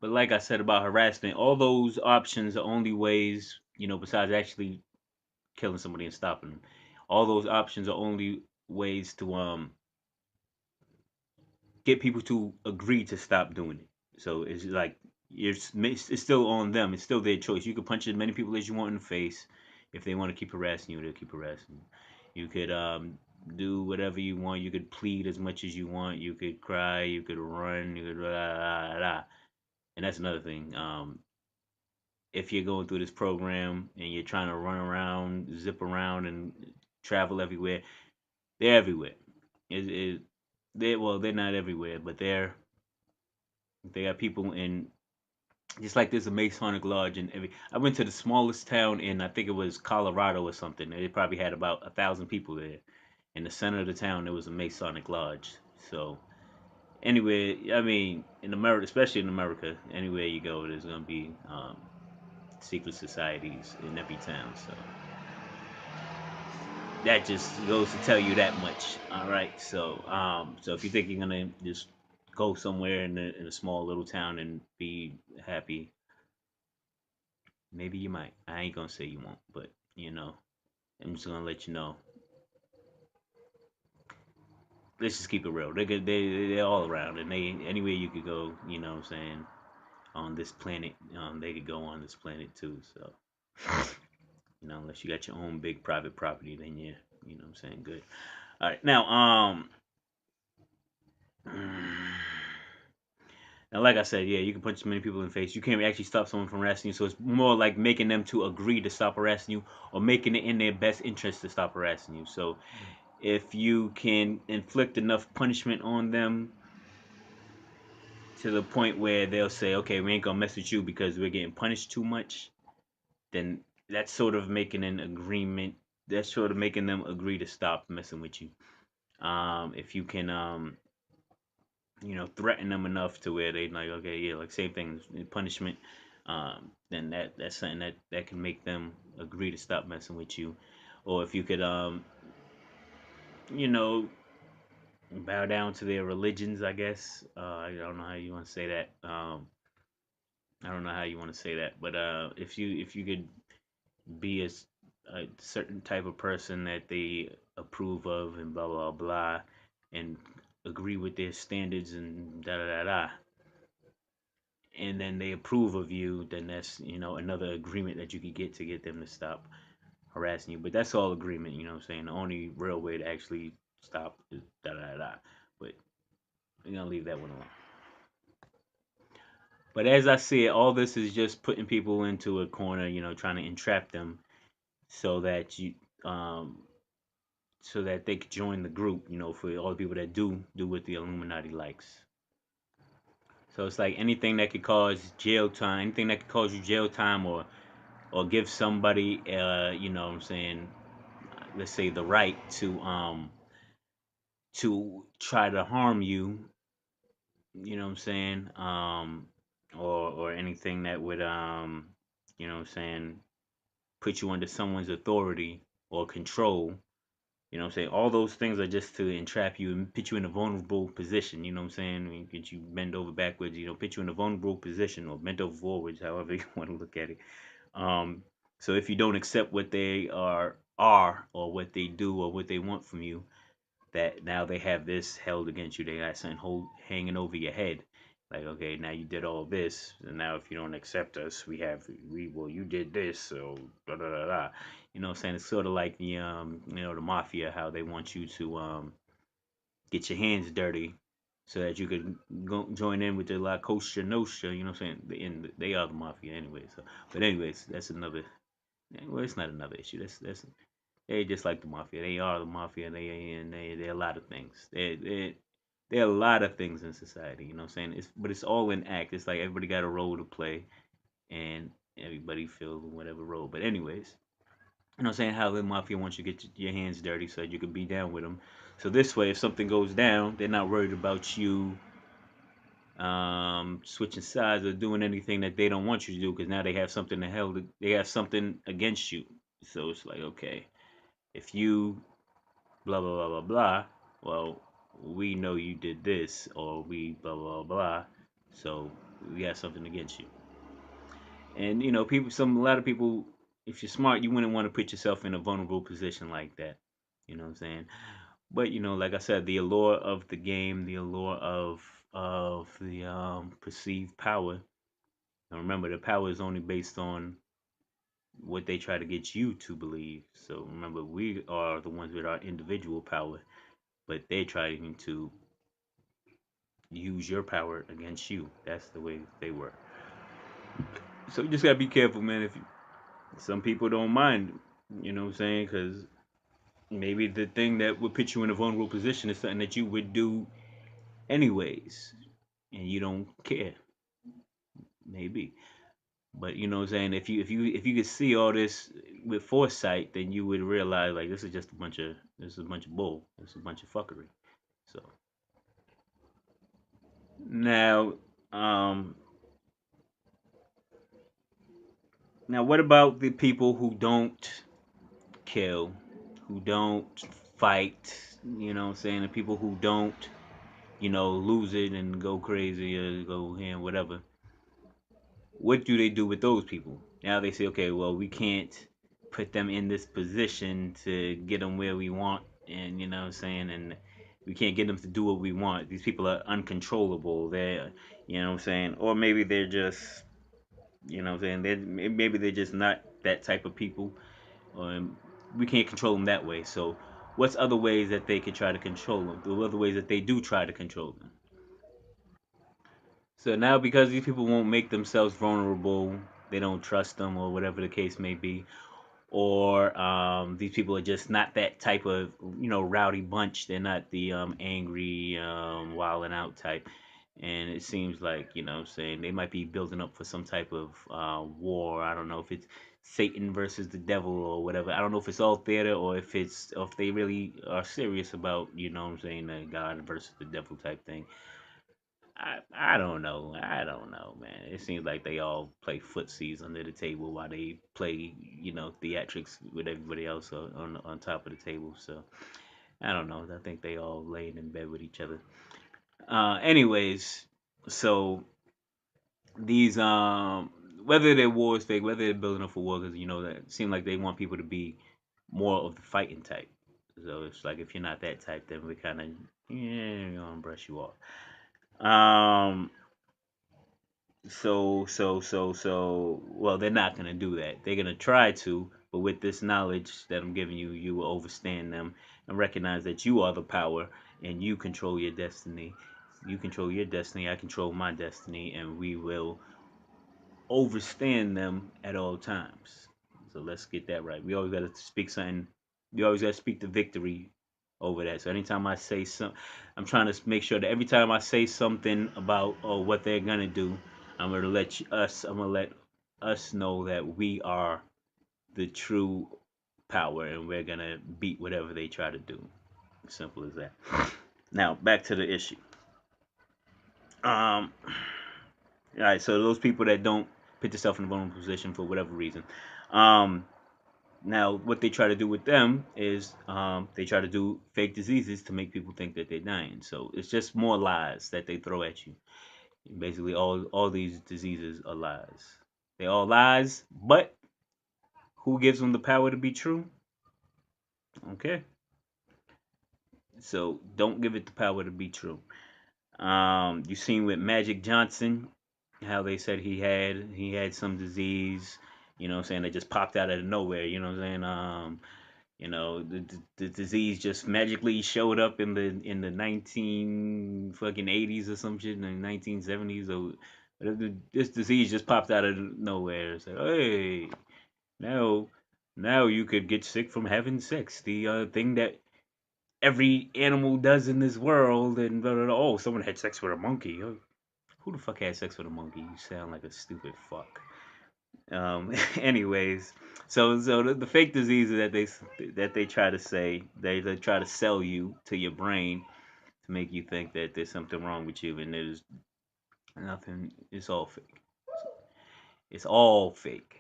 But like I said about harassment, all those options are only ways, besides actually killing somebody and stopping them. All those options are only ways to get people to agree to stop doing it. So it's like it's still on them. It's still their choice. You could punch as many people as you want in the face. If they want to keep harassing you, they'll keep harassing you. You could do whatever you want. You could plead as much as you want. You could cry. You could run. You could blah, blah, blah. And that's another thing. If you're going through this program and you're trying to run around, zip around, and travel everywhere, they're everywhere. They're not everywhere, but they got people in, just like there's a Masonic lodge in every. I went to the smallest town in, I think it was Colorado or something. They probably had about 1,000 people there. In the center of the town, there was a Masonic lodge. So anyway, I mean, in America, especially in America, anywhere you go, there's gonna be secret societies in every town. So that just goes to tell you that much. All right. So if you think you're gonna just go somewhere in a small little town and be happy, maybe you might. I ain't gonna say you won't, but I'm just gonna let you know. Let's just keep it real. They're all around, and they anywhere you could go. You know what I'm saying? On this planet, they could go on this planet too. So unless you got your own big private property, then yeah, what I'm saying, good. All right, now now, like I said, yeah, you can punch many people in the face. You can't actually stop someone from harassing you. So it's more like making them to agree to stop harassing you, or making it in their best interest to stop harassing you. So if you can inflict enough punishment on them to the point where they'll say, okay, we ain't gonna mess with you because we're getting punished too much, then that's sort of making an agreement. That's sort of making them agree to stop messing with you. If you can, threaten them enough to where they like, okay, yeah, like same thing, punishment. Then that's something that can make them agree to stop messing with you. Or if you could, you know, bow down to their religions, I guess. I don't know how you want to say that. I don't know how you want to say that, but if you could be a certain type of person that they approve of and blah blah blah, and agree with their standards and da da da da, and then they approve of you, then that's another agreement that you could get to get them to stop harassing you. But that's all agreement, you know what I'm saying? The only real way to actually stop is da da da. But we're gonna leave that one alone. But as I said, all this is just putting people into a corner, trying to entrap them so that you um so that they could join the group, for all the people that do what the Illuminati likes. So it's like anything that could cause jail time, anything that could cause you jail time, or give somebody what I'm saying, let's say the right to try to harm you, what I'm saying, or anything that would what I'm saying, put you under someone's authority or control. You know what I'm saying? All those things are just to entrap you and put you in a vulnerable position. You know what I'm saying? I mean, get you bend over backwards, put you in a vulnerable position, or bent over forwards, however you want to look at it. Um, so if you don't accept what they are or what they do or what they want from you, that now they have this held against you. They got something hanging over your head. Like, okay, now you did all this, and now if you don't accept us, well, you did this, so da da da da. You know what I'm saying? It's sort of like the mafia, how they want you to get your hands dirty so that you could go join in with the La Costa Nostra. You know what I'm saying? They are the mafia anyway. So, but anyways, that's another. Well, it's not another issue. That's they just like the mafia. They are the mafia. They're a lot of things. They're a lot of things in society. You know what I'm saying? But it's all in act. It's like everybody got a role to play, and everybody fills whatever role. But anyways, you know what I'm saying? How the mafia wants you to get your hands dirty so that you can be down with them. So this way, if something goes down, they're not worried about you switching sides or doing anything that they don't want you to do, because now they have something to hell. They have something against you. So it's like, okay, if you blah blah blah blah blah, well, we know you did this, or we blah blah blah. So we got something against you. And you know, a lot of people, if you're smart, you wouldn't want to put yourself in a vulnerable position like that. You know what I'm saying? But you know, like I said, the allure of the game, the allure of the perceived power. And remember, the power is only based on what they try to get you to believe. So remember, we are the ones with our individual power, but they're trying to use your power against you. That's the way they work. So you just gotta be careful, man. If you, some people don't mind, you know what I'm saying? Because maybe the thing that would put you in a vulnerable position is something that you would do anyways, and you don't care. Maybe, but you know what I'm saying. If you could see all this with foresight, then you would realize like this is a bunch of bull. This is a bunch of fuckery. So now, um, now what about the people who don't kill, who don't fight? You know what I'm saying? The people who don't, you know, lose it and go crazy or go here and whatever. What do they do with those people? Now they say, okay, well, we can't put them in this position to get them where we want, and you know what I'm saying, and we can't get them to do what we want. These people are uncontrollable. They're, you know what I'm saying, or maybe they're just, you know what I'm saying, maybe they're just not that type of people, or we can't control them that way. So, what's other ways that they could try to control them? The other ways that they do try to control them. So now, because these people won't make themselves vulnerable, they don't trust them, or whatever the case may be, or these people are just not that type of, you know, rowdy bunch. They're not the angry, wilding out type. And it seems like, you know what I'm saying, they might be building up for some type of war. I don't know if it's Satan versus the devil or whatever. I don't know if it's all theater or if they really are serious about, you know what I'm saying, the God versus the devil type thing. I don't know. I don't know, man. It seems like they all play footsies under the table while they play, you know, theatrics with everybody else on top of the table. So I don't know. I think they all laying in bed with each other. Anyways, so these whether their war is fake, whether they're building up for war, because you know that it seems like they want people to be more of the fighting type. So it's like if you're not that type, then we kind of gonna brush you off. Um, well, they're not gonna do that. They're gonna try to, but with this knowledge that I'm giving you, you will overstand them and recognize that you are the power and you control your destiny. You control your destiny, I control my destiny, and we will overstand them at all times. So let's get that right. We always gotta speak something, we always gotta speak the victory over that. So anytime I say something, I'm trying to make sure that every time I say something about what they're gonna do, I'm gonna let us know that we are the true power and we're gonna beat whatever they try to do. Simple as that. Now back to the issue. All right, so those people that don't put themselves in a vulnerable position for whatever reason, um, now what they try to do with them is they try to do fake diseases to make people think that they're dying. So it's just more lies that they throw at you. Basically, all these diseases are lies. They're all lies, but who gives them the power to be true? Okay, so don't give it the power to be true. You seen with Magic Johnson how they said he had some disease, you know what I'm saying, that just popped out of nowhere, you know what I'm saying? You know, the disease just magically showed up in the 19 fucking 80s or some shit in the 1970s or this disease just popped out of nowhere. It's like, hey, now now you could get sick from having sex. The thing that every animal does in this world, and blah, blah, blah. Oh, someone had sex with a monkey. Oh, who the fuck had sex with a monkey? You sound like a stupid fuck. Anyways, so the fake diseases that they try to say, they try to sell you to your brain to make you think that there's something wrong with you, and there's nothing. It's all fake. It's all fake.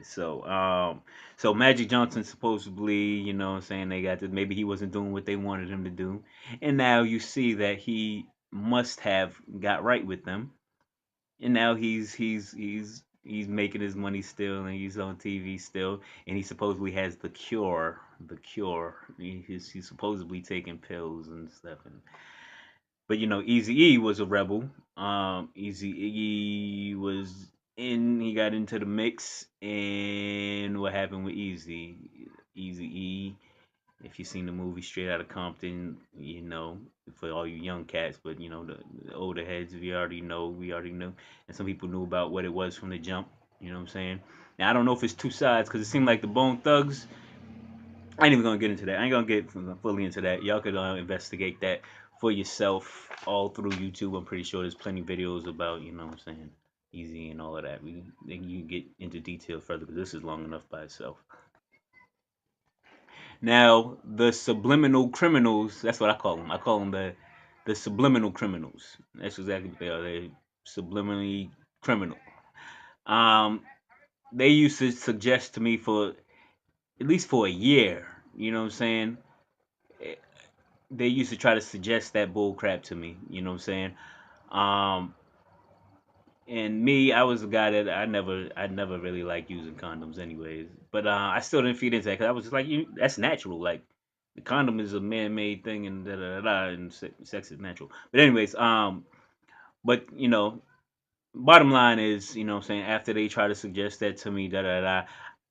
So so Magic Johnson supposedly, you know what I'm saying, they got this, maybe he wasn't doing what they wanted him to do. And now you see that he must have got right with them and now he's making his money still, and he's on TV still, and he supposedly has the cure. The cure. He's supposedly taking pills and stuff. And but Easy E was a rebel. Easy E was in. He got into the mix, and what happened with Easy E? If you've seen the movie Straight Outta Compton, for all you young cats, but the older heads, we already knew, and some people knew about what it was from the jump. You know what I'm saying? Now I don't know if it's two sides because it seemed like the Bone Thugs. I ain't even gonna get into that. I ain't gonna get fully into that. Y'all could investigate that for yourself all through YouTube. I'm pretty sure there's plenty of videos about what I'm saying, Easy and all of that. Then you get into detail further because this is long enough by itself. Now, the subliminal criminals, that's what I call them. I call them the subliminal criminals. That's exactly what they are. They're subliminally criminal. Um, they used to suggest to me for at least for a year, you know what I'm saying? Eh, They used to try to suggest that bull crap to me, you know what I'm saying? Um, and me, I was a guy that I never really liked using condoms anyways. But I still didn't feed into that because I was just like, that's natural. Like the condom is a man-made thing, and da da da, da and sex is natural. But anyways, but bottom line is, what I'm saying, after they try to suggest that to me, da da da,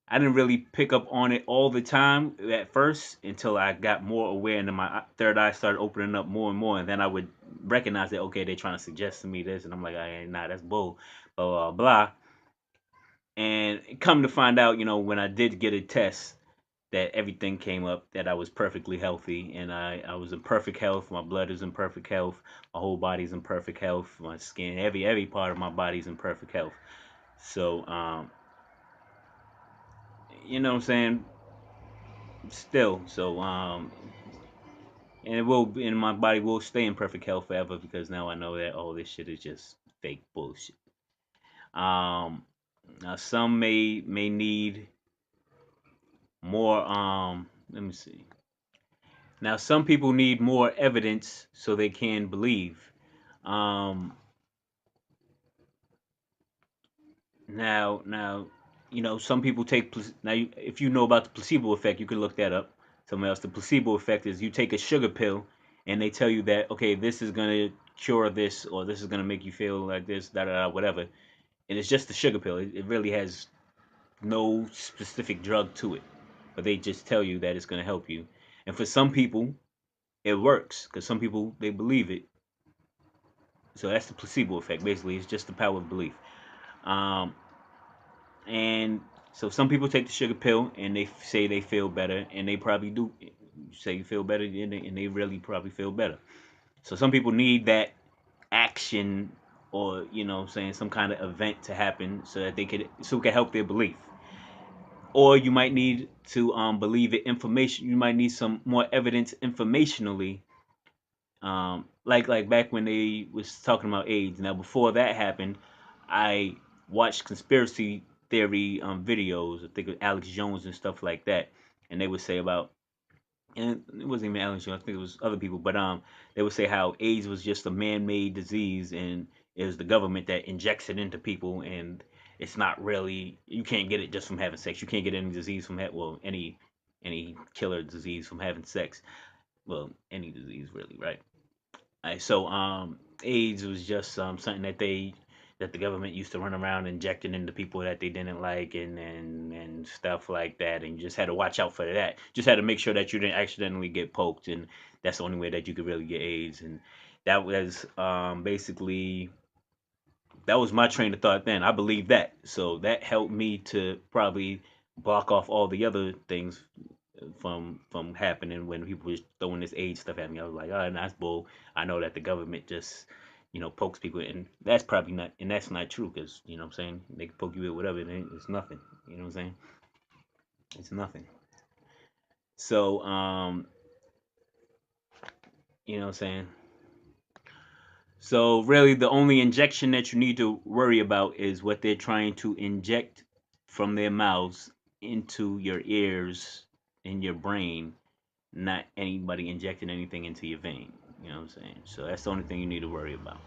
I didn't really pick up on it all the time at first until I got more aware, and then my third eye started opening up more and more, and then I would recognize that okay, they're trying to suggest to me this, and I'm like, nah, that's bull, blah blah blah. And come to find out, when I did get a test, that everything came up that I was perfectly healthy, and I was in perfect health. My blood is in perfect health. My whole body's in perfect health. My skin, every part of my body's in perfect health. So, you know what I'm saying? Still, so and it will, and my body will stay in perfect health forever because now I know that all this shit is just fake bullshit. Um, Now some may need more. Let me see. Now some people need more evidence so they can believe. Um, now, some people take now. If you know about the placebo effect, you can look that up. Somewhere else, the placebo effect is you take a sugar pill, and they tell you that okay, this is gonna cure this, or this is gonna make you feel like this, da da da, whatever. And it's just a sugar pill. It really has no specific drug to it, but they just tell you that it's gonna help you. And for some people, it works because some people they believe it. So that's the placebo effect. Basically, it's just the power of belief. Um, And so some people take the sugar pill and they say they feel better, and they probably do say you feel better, and they really probably feel better. So some people need that action, or saying some kind of event to happen so that it can help their belief. Or you might need to believe it information. You might need some more evidence informationally, like back when they was talking about AIDS. Now before that happened, I watched conspiracy theory videos. I think of Alex Jones and stuff like that, and they would say about, and it wasn't even Alex Jones. I think it was other people, but they would say how AIDS was just a man-made disease, and it was the government that injects it into people, and it's not really, you can't get it just from having sex. You can't get any disease from any killer disease from having sex. Well, any disease really, right? Right, so AIDS was just something that the government used to run around injecting into people that they didn't like, and stuff like that, and you just had to watch out for that. Just had to make sure that you didn't accidentally get poked, and that's the only way that you could really get AIDS. And that was basically that was my train of thought then. I believe that, so that helped me to probably block off all the other things from happening when people was throwing this age stuff at me. I was like, oh, that's bull. I know that the government just, pokes people, and that's probably not, and that's not true because what I'm saying, they can poke you with whatever, and it's nothing. You know what I'm saying? It's nothing. So, you know what I'm saying? So really, the only injection that you need to worry about is what they're trying to inject from their mouths into your ears and your brain, not anybody injecting anything into your vein. You know what I'm saying? So that's the only thing you need to worry about.